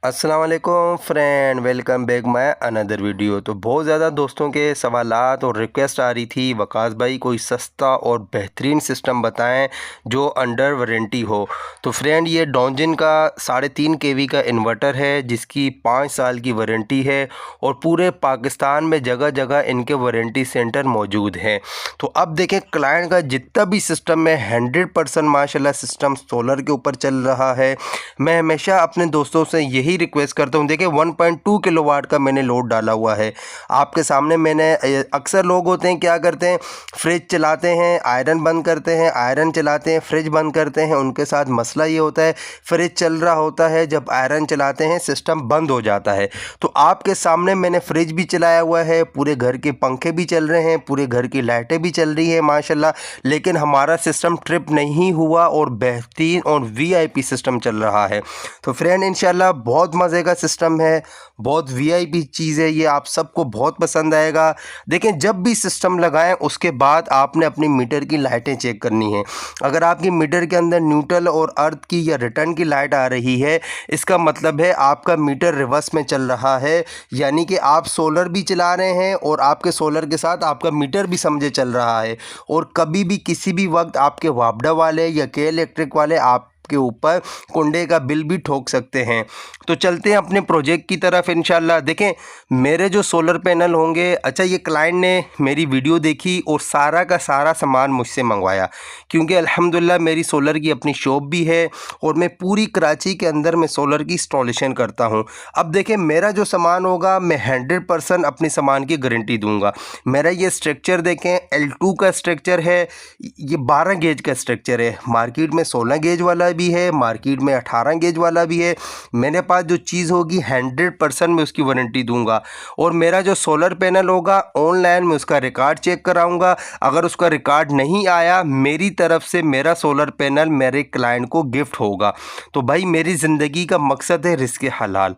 अस्सलाम वालेकुम friend, welcome back my another video. तो बहुत ज़्यादा दोस्तों के सवालात और रिक्वेस्ट आ रही थी, वकास भाई कोई सस्ता और बेहतरीन सिस्टम बताएं जो अंडर वारंटी हो। तो फ्रेंड ये डॉन्जिन का 3.5 kV का इन्वर्टर है जिसकी 5 साल की वारंटी है और पूरे पाकिस्तान में जगह जगह इनके वारंटी सेंटर मौजूद हैं। तो अब देखें क्लाइंट का जितना भी सिस्टम है 100% माशाल्लाह सिस्टम सोलर के ऊपर चल रहा है। मैं हमेशा अपने दोस्तों से यही रिक्वेस्ट करता हूँ, देखिए 1.2 किलोवाट का मैंने लोड डाला हुआ है आपके सामने। मैंने अक्सर लोग होते हैं क्या करते हैं, फ्रिज चलाते हैं आयरन बंद करते हैं, आयरन चलाते हैं फ्रिज बंद करते हैं। उनके साथ मसला ये होता है फ्रिज चल रहा होता है, जब आयरन चलाते हैं सिस्टम बंद हो जाता है। तो आपके सामने मैंने फ्रिज भी चलाया हुआ है, पूरे घर के पंखे भी चल रहे हैं, पूरे घर की लाइटें भी चल रही हैं माशाल्लाह, लेकिन हमारा सिस्टम ट्रिप नहीं हुआ और बेहतरीन और वीआईपी सिस्टम चल रहा है। तो फ्रेंड इंशाल्लाह बहुत मज़े का सिस्टम है, बहुत वीआईपी चीज़ है, ये आप सबको बहुत पसंद आएगा। देखें जब भी सिस्टम लगाएं उसके बाद आपने अपनी मीटर की लाइटें चेक करनी है। अगर आपकी मीटर के अंदर न्यूट्रल और अर्थ की या रिटर्न की लाइट आ रही है, इसका मतलब है आपका मीटर रिवर्स में चल रहा है, यानी कि आप सोलर भी चला रहे हैं और आपके सोलर के साथ आपका मीटर भी समझे चल रहा है। और कभी भी किसी भी वक्त आपके वापडा वाले या के इलेक्ट्रिक वाले आप के ऊपर कुंडे का बिल भी ठोक सकते हैं। तो चलते हैं अपने प्रोजेक्ट की तरफ इंशाल्लाह। देखें मेरे जो सोलर पैनल होंगे, अच्छा ये क्लाइंट ने मेरी वीडियो देखी और सारा का सारा सामान मुझसे मंगवाया, क्योंकि अल्हम्दुलिल्लाह मेरी सोलर की अपनी शॉप भी है और मैं पूरी कराची के अंदर मैं सोलर की इंस्टॉलेशन करता हूं। अब देखें मेरा जो सामान होगा मैं 100% अपने सामान की गारंटी दूंगा। मेरा ये स्ट्रक्चर देखें L2 का स्ट्रक्चर है, ये 12 गेज का स्ट्रक्चर है। मार्केट में 16 गेज वाला भी है, मार्केट में 18 गेज वाला भी है। मेरे पास जो चीज़ होगी 100% मैं उसकी वारंटी दूंगा। और मेरा जो सोलर पैनल होगा ऑनलाइन मैं उसका रिकॉर्ड चेक कराऊंगा, अगर उसका रिकॉर्ड नहीं आया मेरी तरफ से मेरा सोलर पैनल मेरे क्लाइंट को गिफ्ट होगा। तो भाई मेरी ज़िंदगी का मकसद है रिज़्क़ हलाल।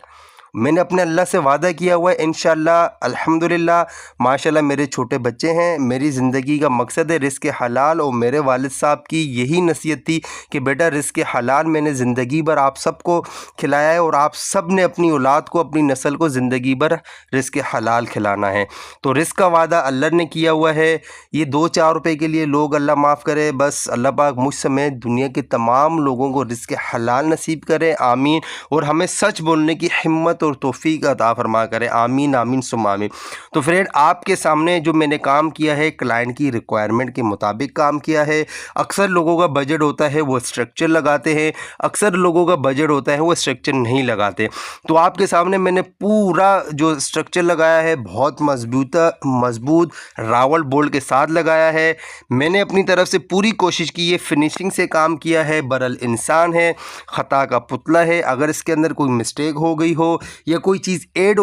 मैंने अपने अल्लाह से वादा किया हुआ है इंशाल्लाह अल्हम्दुलिल्लाह माशाल्लाह मेरे छोटे बच्चे हैं, मेरी ज़िंदगी का मकसद है रिज़्क़ हलाल। और मेरे वालिद साहब की यही नसीहत थी कि बेटा रिज़्क़ हलाल मैंने ज़िंदगी भर आप सबको खिलाया है और आप सब ने अपनी औलाद को अपनी नस्ल को ज़िंदगी भर रिज़्क़ हलाल खिलाना है। तो रिज़्क़ का वादा अल्लाह ने किया हुआ है। ये 2-4 रुपये के लिए लोग अल्लाह माफ़ करे, बस अल्लाह पाक मुझ समेत दुनिया के तमाम लोगों को रिज़्क़ हलाल नसीब करे, आमीन। और हमें सच बोलने की हिम्मत और तौफीक अता फरमा करे, आमीन आमीन सुम्मा आमीन। तो फ्रेंड आपके सामने जो मैंने काम किया है क्लाइंट की रिक्वायरमेंट के मुताबिक काम किया है। अक्सर लोगों का बजट होता है वो स्ट्रक्चर लगाते हैं, अक्सर लोगों का बजट होता है वो स्ट्रक्चर नहीं लगाते। तो आपके सामने मैंने पूरा जो स्ट्रक्चर लगाया है बहुत मजबूत रावल बोल्ट के साथ लगाया है। मैंने अपनी तरफ से पूरी कोशिश की है, फिनिशिंग से काम किया है। बरल इंसान है, ख़ता का पुतला है, अगर इसके अंदर कोई मिस्टेक हो गई हो या कोई चीज़ ऐड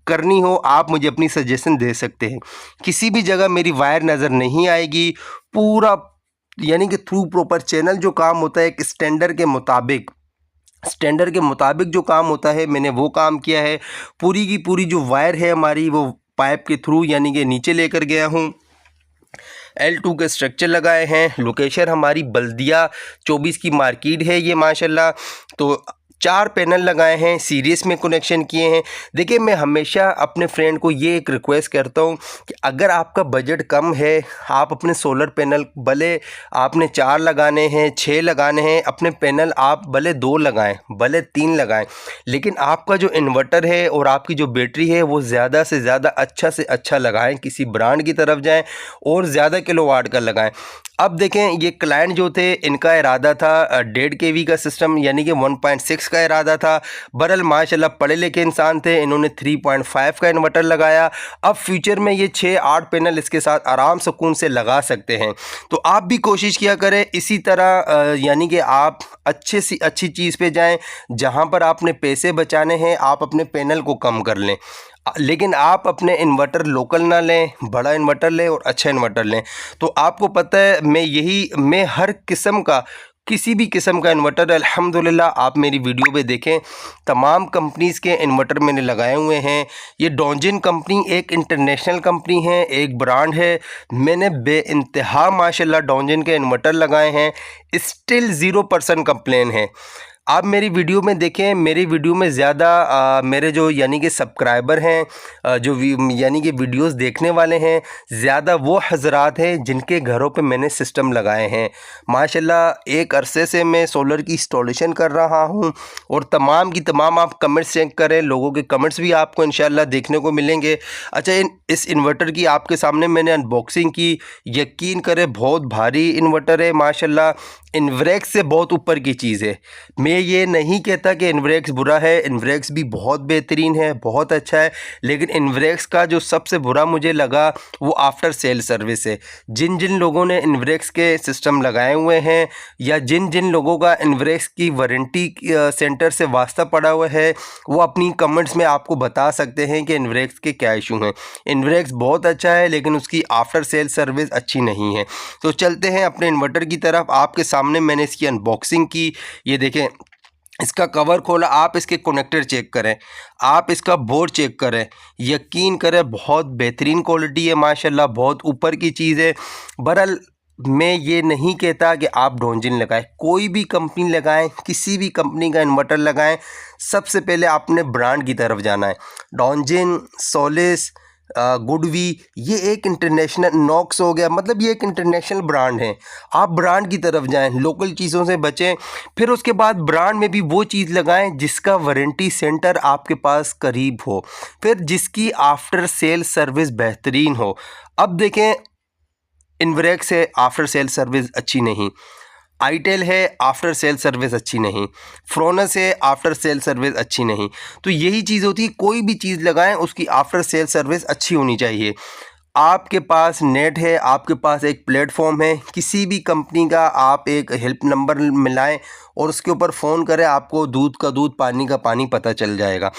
करनी हो आप मुझे अपनी सजेशन दे सकते हैं। किसी भी जगह मेरी वायर नज़र नहीं आएगी, पूरा यानी कि थ्रू प्रॉपर चैनल जो काम होता है एक स्टैंडर्ड के मुताबिक जो काम होता है मैंने वो काम किया है। पूरी की पूरी जो वायर है हमारी वो पाइप के थ्रू यानी कि नीचे लेकर गया हूँ। L2 के स्ट्रक्चर लगाए हैं। लोकेशन हमारी बल्दिया 24 की मार्केट है ये माशाल्लाह। तो 4 पैनल लगाए हैं, सीरीज़ में कनेक्शन किए हैं। देखिए मैं हमेशा अपने फ्रेंड को ये एक रिक्वेस्ट करता हूँ कि अगर आपका बजट कम है आप अपने सोलर पैनल भले आपने 4 लगाने हैं 6 लगाने हैं, अपने पैनल आप भले 2 लगाएं भले 3 लगाएं, लेकिन आपका जो इन्वर्टर है और आपकी जो बैटरी है वो ज़्यादा से ज़्यादा अच्छा से अच्छा लगाएं, किसी ब्रांड की तरफ जाएं और ज़्यादा किलोवाट का लगाएं। अब देखें ये क्लाइंट जो थे इनका इरादा था 1.5 kV का सिस्टम यानी कि 1.6 का इरादा था। बरल माशाल्लाह पढ़े लिखे इंसान थे, इन्होंने 3.5 का इन्वर्टर लगाया। अब फ्यूचर में ये 6-8 पैनल इसके साथ आराम सुकून से लगा सकते हैं। तो आप भी कोशिश किया करें इसी तरह, यानी कि आप अच्छे से अच्छी चीज़ पे जाएं, जहां पर आपने पैसे बचाने हैं आप अपने पैनल को कम कर लें, लेकिन आप अपने इन्वर्टर लोकल ना लें, बड़ा इन्वर्टर लें और अच्छा इन्वर्टर लें। तो आपको पता है मैं हर किस्म का किसी भी किस्म का इन्वर्टर अल्हम्दुलिल्लाह आप मेरी वीडियो पे देखें, तमाम कंपनीज़ के इन्वर्टर मैंने लगाए हुए हैं। ये डॉन्जिन कंपनी एक इंटरनेशनल कंपनी है, एक ब्रांड है। मैंने बेइंतहा माशाल्लाह डॉन्जिन के इन्वर्टर लगाए हैं, स्टिल 0% कंप्लेन है। आप मेरी वीडियो में देखें, मेरी वीडियो में ज़्यादा मेरे जो यानी कि सब्सक्राइबर हैं, जो यानी कि वीडियोस देखने वाले हैं, ज़्यादा वो हज़रात हैं जिनके घरों पे मैंने सिस्टम लगाए हैं। माशाल्लाह एक अरसे से मैं सोलर की इंस्टॉलेशन कर रहा हूं और तमाम की तमाम आप कमेंट्स चेक करें, लोगों के कमेंट्स भी आपको इंशाल्लाह देखने को मिलेंगे। अच्छा, इस इन्वर्टर की आपके सामने मैंने अनबॉक्सिंग की। यकीन करें बहुत भारी इन्वर्टर है माशाल्लाह, इन्वरेक्स से बहुत ऊपर की चीज़ है। मैं ये नहीं कहता कि इन्वरेक्स बुरा है, इन्वरेक्स भी बहुत बेहतरीन है, बहुत अच्छा है, लेकिन इन्वरेक्स का जो सबसे बुरा मुझे लगा वो आफ्टर सेल सर्विस है। जिन जिन लोगों ने इन्वरेक्स के सिस्टम लगाए हुए हैं या जिन जिन लोगों का इन्वरेक्स की वारंटी सेंटर से वास्ता पड़ा हुआ है, वो अपनी कमेंट्स में आपको बता सकते हैं कि इन्वरेक्स के क्या इशू हैं। इन्वरेक्स बहुत अच्छा है लेकिन उसकी आफ्टर सेल सर्विस अच्छी नहीं है। तो चलते हैं अपने इन्वर्टर की तरफ। आपके सामने मैंने इसकी अनबॉक्सिंग की। ये देखें, इसका कवर खोला, आप इसके कनेक्टर चेक करें, आप इसका बोर्ड चेक करें, यकीन करें बहुत बेहतरीन क्वालिटी है माशाल्लाह, बहुत ऊपर की चीज़ है। बहरहाल मैं ये नहीं कहता कि आप डोंजिन लगाएं, कोई भी कंपनी लगाएं, किसी भी कंपनी का इन्वर्टर लगाएं, सबसे पहले आपने ब्रांड की तरफ जाना है। डोंजिन, सोलिस, गुडवी, ये एक इंटरनेशनल, नॉक्स हो गया, मतलब ये एक इंटरनेशनल ब्रांड है। आप ब्रांड की तरफ जाएं, लोकल चीज़ों से बचें। फिर उसके बाद ब्रांड में भी वो चीज़ लगाएं जिसका वारंटी सेंटर आपके पास करीब हो, फिर जिसकी आफ्टर सेल सर्विस बेहतरीन हो। अब देखें, इन्वरेक्स है, आफ्टर सेल सर्विस अच्छी नहीं। आईटेल है, आफ्टर सेल सर्विस अच्छी नहीं। फ्रोनस है, आफ्टर सेल सर्विस अच्छी नहीं। तो यही चीज़ होती है, कोई भी चीज़ लगाएं उसकी आफ्टर सेल सर्विस अच्छी होनी चाहिए। आपके पास नेट है, आपके पास एक प्लेटफॉर्म है, किसी भी कंपनी का आप एक हेल्प नंबर मिलाएं और उसके ऊपर फ़ोन करें, आपको दूध का दूध, पानी का पानी पता चल जाएगा।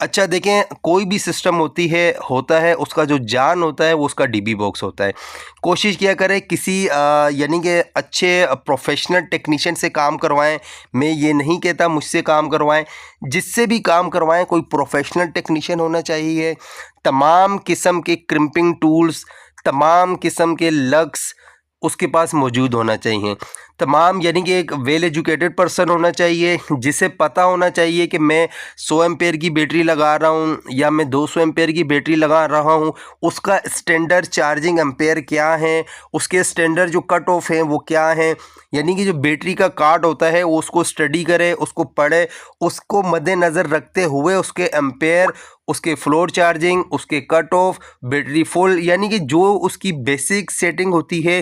अच्छा देखें, कोई भी सिस्टम होता है उसका जो जान होता है वो उसका डीबी बॉक्स होता है। कोशिश किया करें किसी यानी कि अच्छे प्रोफेशनल टेक्नीशियन से काम करवाएं। मैं ये नहीं कहता मुझसे काम करवाएं, जिससे भी काम करवाएं कोई प्रोफेशनल टेक्नीशियन होना चाहिए। तमाम किस्म के क्रिम्पिंग टूल्स, तमाम किस्म के लग्स उसके पास मौजूद होना चाहिए। तमाम यानी कि एक वेल एजुकेटेड पर्सन होना चाहिए, जिसे पता होना चाहिए कि मैं 100 एम्पेयर की बैटरी लगा रहा हूँ या मैं 200 एम्पेयर की बैटरी लगा रहा हूँ, उसका स्टैंडर्ड चार्जिंग एम्पेयर क्या है, उसके स्टैंडर्ड जो कट ऑफ हैं वो क्या हैं। यानी कि जो बैटरी का कार्ड होता है वो उसको स्टडी करे, उसको पढ़े, उसको मद्देनज़र रखते हुए उसके एम्पेयर, उसके फ्लोर चार्जिंग, उसके कट ऑफ, बैटरी फुल, यानी कि जो उसकी बेसिक सेटिंग होती है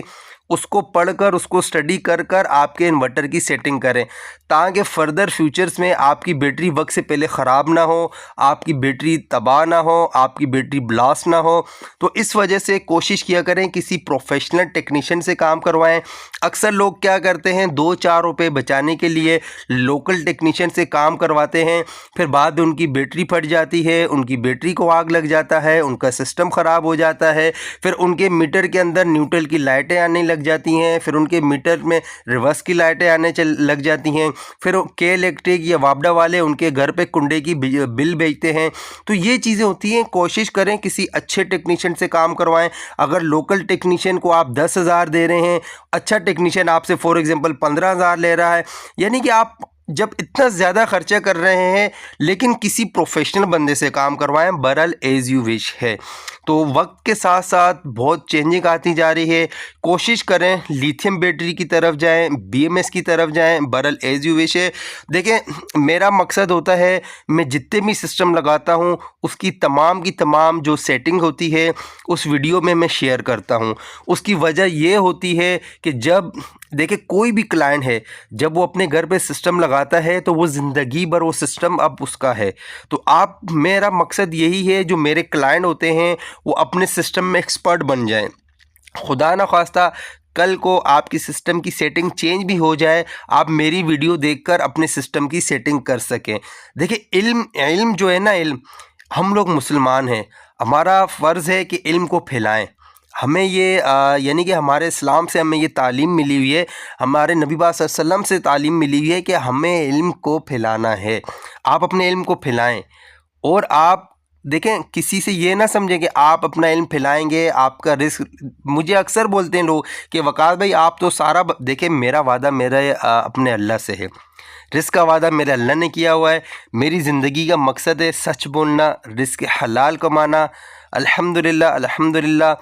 उसको पढ़कर, उसको स्टडी कर कर आपके इन्वर्टर की सेटिंग करें, ताकि फ़र्दर फ्यूचर्स में आपकी बैटरी वक्त से पहले ख़राब ना हो, आपकी बैटरी तबाह ना हो, आपकी बैटरी ब्लास्ट ना हो। तो इस वजह से कोशिश किया करें किसी प्रोफेशनल टेक्नीशियन से काम करवाएं। अक्सर लोग क्या करते हैं, 2-4 रुपये बचाने के लिए लोकल टेक्नीशियन से काम करवाते हैं, फिर बाद में उनकी बैटरी फट जाती है, उनकी बैटरी को आग लग जाता है, उनका सिस्टम ख़राब हो जाता है, फिर उनके मीटर के अंदर न्यूट्रल की लाइटें आने लग जाती हैं, फिर उनके मीटर में रिवर्स की लाइटें आने लग जाती हैं, फिर के इलेक्ट्रिक या वापडा वाले उनके घर पे कुंडे की बिल भेजते हैं। तो ये चीज़ें होती हैं। कोशिश करें किसी अच्छे टेक्नीशियन से काम करवाएं। अगर लोकल टेक्नीशियन को आप 10,000 दे रहे हैं, अच्छा टेक्नीशियन आपसे फॉर एग्जांपल 15,000 ले रहा है, यानी कि आप जब इतना ज़्यादा खर्चा कर रहे हैं, लेकिन किसी प्रोफेशनल बंदे से काम करवाएं। बहरहाल एज़ यू विश है। तो वक्त के साथ साथ बहुत चेंजिंग आती जा रही है। कोशिश करें लिथियम बैटरी की तरफ जाएं, बीएमएस की तरफ जाएं। बहरहाल एज़ यू विश है। देखें, मेरा मकसद होता है मैं जितने भी सिस्टम लगाता हूं उसकी तमाम की तमाम जो सेटिंग होती है उस वीडियो में मैं शेयर करता हूं। उसकी वजह ये होती है कि जब देखिए कोई भी क्लाइंट है, जब वो अपने घर पे सिस्टम लगाता है तो वो ज़िंदगी भर वो सिस्टम अब उसका है। तो आप, मेरा मकसद यही है जो मेरे क्लाइंट होते हैं वो अपने सिस्टम में एक्सपर्ट बन जाएं। खुदा ना खास्ता कल को आपकी सिस्टम की सेटिंग चेंज भी हो जाए, आप मेरी वीडियो देखकर अपने सिस्टम की सेटिंग कर सकें। देखिए इल्म जो है ना, इल्म, हम लोग मुसलमान हैं, हमारा फ़र्ज़ है कि इल्म को फैलाएं। हमें ये यानी कि हमारे इस्लाम से हमें ये तालीम मिली हुई है, हमारे नबी पाक सल्लल्लाहु अलैहि वसल्लम से तालीम मिली हुई है कि हमें इल्म को फैलाना है। आप अपने इल्म को फैलाएं और आप देखें, किसी से ये ना समझें कि आप अपना इल्म फैलाएंगे, आपका रिस्क। मुझे अक्सर बोलते हैं लोग कि वकास भाई आप तो सारा देखें, मेरा वादा मेरे अपने अल्लाह से है। रिस्क का वादा मेरे अल्लाह ने किया हुआ है। मेरी ज़िंदगी का मकसद है सच बोलना, रिस्क हलाल कमाना। अल्हम्दुलिल्लाह अल्हम्दुलिल्लाह,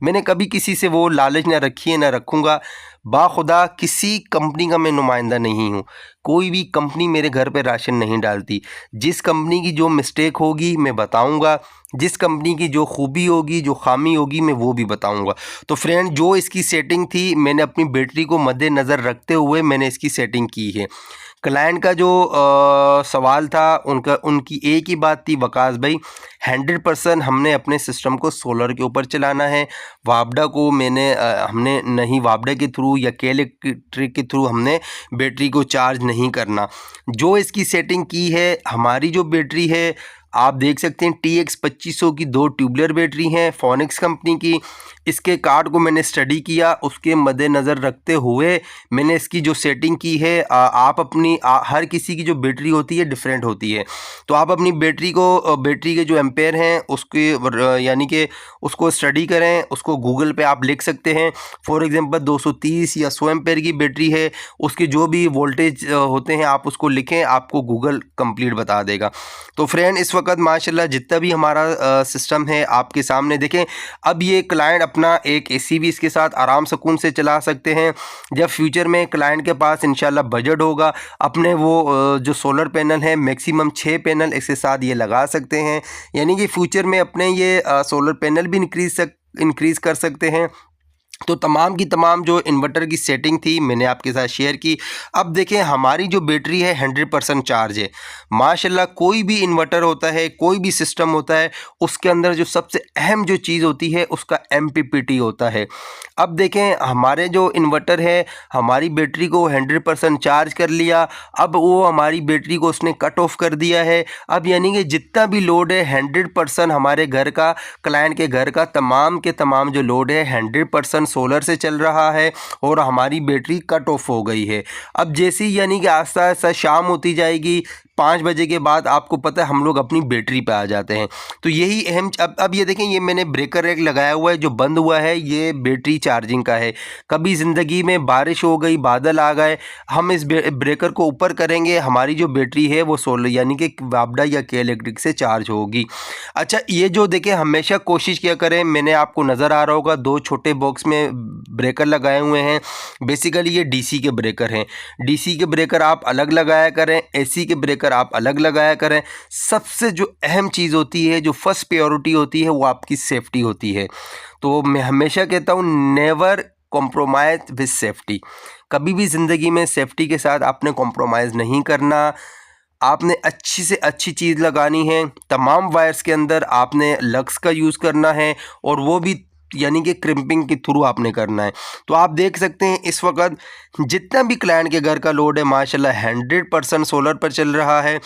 मैंने कभी किसी से वो लालच ना रखी है, ना रखूँगा। बाखुदा किसी कंपनी का मैं नुमाइंदा नहीं हूँ। कोई भी कंपनी मेरे घर पे राशन नहीं डालती। जिस कंपनी की जो मिस्टेक होगी मैं बताऊँगा, जिस कंपनी की जो खूबी होगी, जो खामी होगी, मैं वो भी बताऊँगा। तो फ्रेंड, जो इसकी सेटिंग थी, मैंने अपनी बैटरी को मद्देनज़र रखते हुए मैंने इसकी सेटिंग की है। क्लाइंट का जो सवाल था, उनकी एक ही बात थी, वकास भाई 100% हमने अपने सिस्टम को सोलर के ऊपर चलाना है। वापडा को हमने नहीं, वापडा के थ्रू या के इलेक्ट्रिक के थ्रू हमने बैटरी को चार्ज नहीं करना। जो इसकी सेटिंग की है, हमारी जो बैटरी है आप देख सकते हैं TX 2500 की 2 ट्यूबलर बैटरी हैं फोनिक्स कंपनी की। इसके कार्ड को मैंने स्टडी किया, उसके मद्देनज़र रखते हुए मैंने इसकी जो सेटिंग की है। आप अपनी हर किसी की जो बैटरी होती है डिफरेंट होती है, तो आप अपनी बैटरी को बैटरी के जो एम्पेयर हैं उसके यानी कि उसको स्टडी करें, उसको गूगल पे आप लिख सकते हैं। फॉर एग्जांपल 230 या 100 एम्पेयर की बैटरी है, उसके जो भी वोल्टेज होते हैं आप उसको लिखें, आपको गूगल कंप्लीट बता देगा। तो फ्रेंड, इस वक्त माशाल्लाह जितना भी हमारा सिस्टम है आपके सामने देखें। अब ये क्लाइंट अपना एक AC भी इसके साथ आराम सुकून से चला सकते हैं। जब फ्यूचर में क्लाइंट के पास इंशाल्लाह बजट होगा, अपने वो जो सोलर पैनल है मैक्सिमम 6 पैनल इसके साथ ये लगा सकते हैं। यानी कि फ्यूचर में अपने ये सोलर पैनल भी इंक्रीज़ कर सकते हैं। तो तमाम की तमाम जो इन्वर्टर की सेटिंग थी मैंने आपके साथ शेयर की। अब देखें, हमारी जो बैटरी है 100% चार्ज है माशाल्लाह। कोई भी इन्वर्टर होता है, कोई भी सिस्टम होता है, उसके अंदर जो सबसे अहम जो चीज़ होती है उसका MPPT होता है। अब देखें, हमारे जो इन्वर्टर है, हमारी बैटरी को 100% चार्ज कर लिया। अब वो हमारी बैटरी को उसने कट ऑफ कर दिया है। अब यानी कि जितना भी लोड है 100% हमारे घर का, क्लाइंट के घर का तमाम के तमाम जो लोड है 100% सोलर से चल रहा है और हमारी बैटरी कट ऑफ हो गई है। अब जैसे ही यानी कि आस्ता आस्ता शाम होती जाएगी, 5 बजे के बाद आपको पता है हम लोग अपनी बैटरी पे आ जाते हैं। तो यही अहम। अब ये देखें, ये मैंने ब्रेकर रैक लगाया हुआ है, जो बंद हुआ है ये बैटरी चार्जिंग का है। कभी ज़िंदगी में बारिश हो गई, बादल आ गए, हम इस ब्रेकर को ऊपर करेंगे, हमारी जो बैटरी है वो सोलर यानी कि वापडा या के इलेक्ट्रिक से चार्ज होगी। अच्छा, ये जो देखें, हमेशा कोशिश किया करें, मैंने आपको नज़र आ रहा होगा 2 छोटे बॉक्स में ब्रेकर लगाए हुए हैं। बेसिकली ये DC के ब्रेकर हैं। DC के ब्रेकर आप अलग लगाया करें, AC के ब्रेकर आप अलग लगाया करें। सबसे जो अहम चीज़ होती है, जो फर्स्ट प्रायोरिटी होती है, वो आपकी सेफ्टी होती है। तो मैं हमेशा कहता हूँ, नेवर कॉम्प्रोमाइज़ विद सेफ्टी। कभी भी ज़िंदगी में सेफ्टी के साथ आपने कॉम्प्रोमाइज़ नहीं करना। आपने अच्छी से अच्छी चीज़ लगानी है। तमाम वायर्स के अंदर आपने लक्स का यूज़ करना है, और वो भी यानी कि क्रिम्पिंग के थ्रू आपने करना है। तो आप देख सकते हैं इस वक्त जितना भी क्लाइंट के घर का लोड है माशाल्लाह 100% सोलर पर चल रहा है।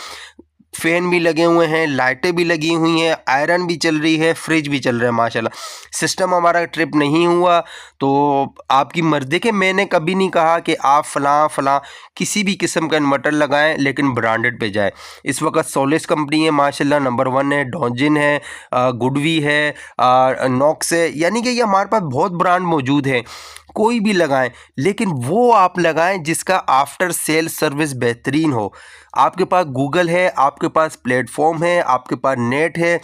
फ़ैन भी लगे हुए हैं, लाइटें भी लगी हुई हैं, आयरन भी चल रही है, फ्रिज भी चल रहा है माशाल्लाह। सिस्टम हमारा ट्रिप नहीं हुआ, तो आपकी मर्ज़ी। देखिए, मैंने कभी नहीं कहा कि आप फ़लाँ किसी भी किस्म का इन्वर्टर लगाएं, लेकिन ब्रांडेड पे जाएं। इस वक्त सोलिस कंपनी है माशाल्लाह, नंबर 1 है, डॉजिन है, गुडवी है, नॉक्स है, यानी कि ये हमारे पास बहुत ब्रांड मौजूद हैं। कोई भी लगाएं, लेकिन वो आप लगाएं जिसका आफ्टर सेल सर्विस बेहतरीन हो। आपके पास गूगल है, आपके पास प्लेटफॉर्म है, आपके पास नेट है।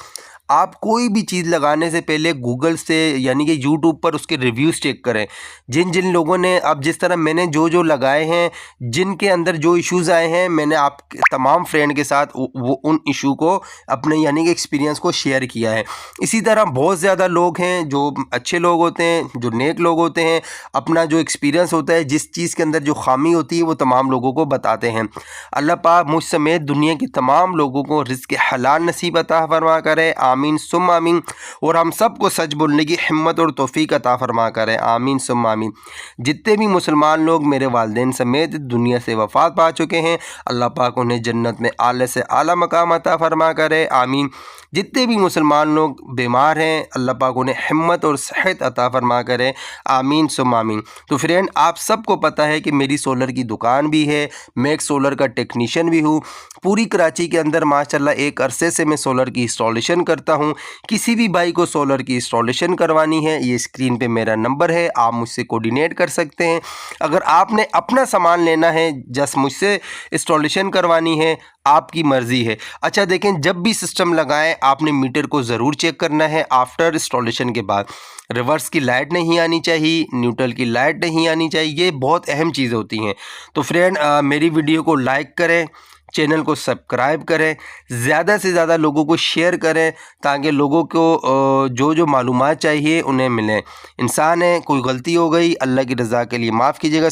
आप कोई भी चीज़ लगाने से पहले गूगल से यानी कि यूट्यूब पर उसके रिव्यूज़ चेक करें। जिन जिन लोगों ने, अब जिस तरह मैंने जो लगाए हैं, जिनके अंदर जो इश्यूज़ आए हैं, मैंने आप तमाम फ्रेंड के साथ वो उन इशू को अपने यानी कि एक्सपीरियंस को शेयर किया है। इसी तरह बहुत ज़्यादा लोग हैं जो अच्छे लोग होते हैं, जो नेक लोग होते हैं, अपना जो एक्सपीरियंस होता है, जिस चीज़ के अंदर जो खामी होती है वो तमाम लोगों को बताते हैं। अल्लाह पाक मुझ समेत दुनिया के तमाम लोगों को रिज़्क़ हलाल नसीब अता फरमा करे। आमीन सुम आमीन। और हम सबको सच बोलने की हिम्मत और तौफीक अता फरमा करें, आमीन सुम आमीन। जितने भी मुसलमान लोग मेरे वालिदैन समेत दुनिया से वफ़ात पा चुके हैं, अल्लाह पाक उन्हें जन्नत में आले से आला मकाम अता फरमा करे, आमीन। जितने भी मुसलमान लोग बीमार हैं, अल्लाह पाक उन्हें हिम्मत और सेहत अता फरमा करे, आमीन सुम आमीन। तो फ्रेंड, आप सबको पता है कि मेरी सोलर की दुकान भी है, मैं एक सोलर का टेक्नीशियन भी हूँ। पूरी कराची के अंदर माशाल्लाह एक अरसे से मैं सोलर की इंस्टॉलेशन करता हूँ। किसी भी भाई को सोलर की इंस्टॉलेशन करवानी है, ये स्क्रीन पे मेरा नंबर है, आप मुझसे कोऑर्डिनेट कर सकते हैं। अगर आपने अपना सामान लेना है, जस्ट मुझसे इंस्टॉलेशन करवानी है, आपकी मर्ज़ी है। अच्छा देखें, जब भी सिस्टम लगाएं आपने मीटर को ज़रूर चेक करना है आफ्टर इंस्टॉलेशन के बाद। रिवर्स की लाइट नहीं आनी चाहिए, न्यूट्रल की लाइट नहीं आनी चाहिए, ये बहुत अहम चीज़ें होती हैं। तो फ्रेंड, मेरी वीडियो को लाइक करें, चैनल को सब्सक्राइब करें, ज़्यादा से ज़्यादा लोगों को शेयर करें, ताकि लोगों को जो जो मालूमात चाहिए उन्हें मिलें। इंसान है, कोई गलती हो गई, अल्लाह की रज़ा के लिए माफ़ कीजिएगा।